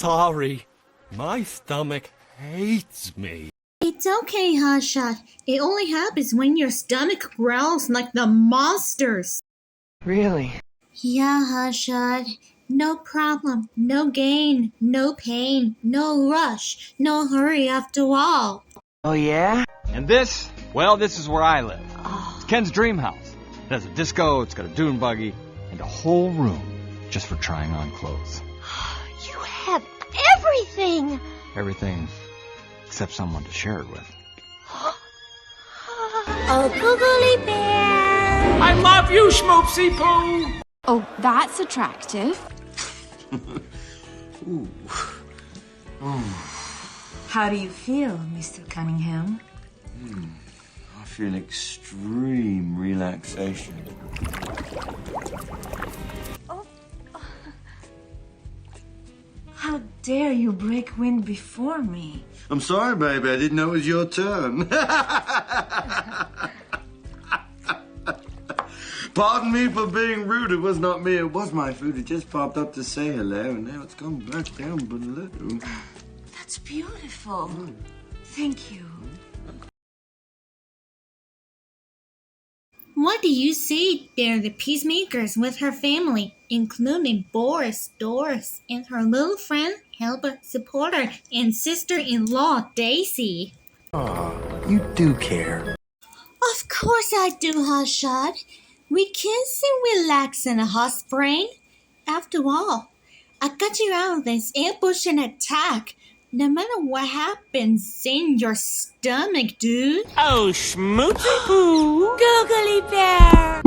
sorry. My stomach hates me. It's okay, Hotshot. It only happens when your stomach growls like the monsters. Really? Yeah, Hotshot. No problem, no gain, no pain, no rush, no hurry after all. Oh, yeah? And this is where I live. It's Ken's dream house. It has a disco, it's got a dune buggy, and a whole room just for trying on clothes. You have everything! Everything except someone to share it with. Oh, Googly Bear! I love you, Schmoopsy Poo! Oh, that's attractive. Ooh. How do you feel, Mr. Cunningham? I feel extreme relaxation. How dare you break wind before me? I'm sorry, baby. I didn't know it was your turn. Pardon me for being rude. It was not me. It was my food. It just popped up to say hello, and now it's gone back down below. That's beautiful. Thank you. What do you see? They're the peacemakers with her family, including Boris, Doris, and her little friend, helper, supporter, and sister-in-law, Daisy. Aw, you do care. Of course I do, Hotshot. We can still relax in a hot spring. After all, I got you out of this ambush and attack. No matter what happens in your stomach, dude. Oh, Schmoopsy Poo! Googly Bear!